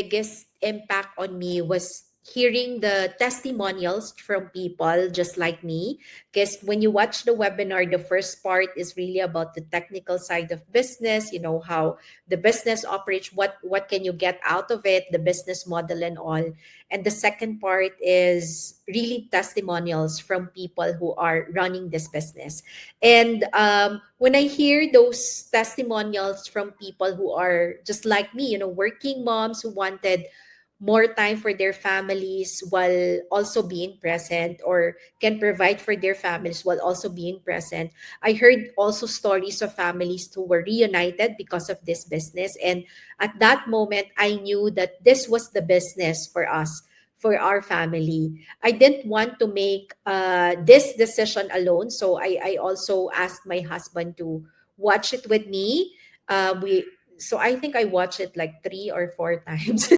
biggest impact on me was hearing the testimonials from people just like me. Because when you watch the webinar, the first part is really about the technical side of business, how the business operates, what can you get out of it, the business model and all. And the second part is really testimonials from people who are running this business. And when I hear those testimonials from people who are just like me, working moms who wanted more time for their families while also being present, or can provide for their families while also being present. I heard also stories of families who were reunited because of this business. And at that moment, I knew that this was the business for us, for our family. I didn't want to make this decision alone. So I also asked my husband to watch it with me. We So I think I watched it like 3 or 4 times.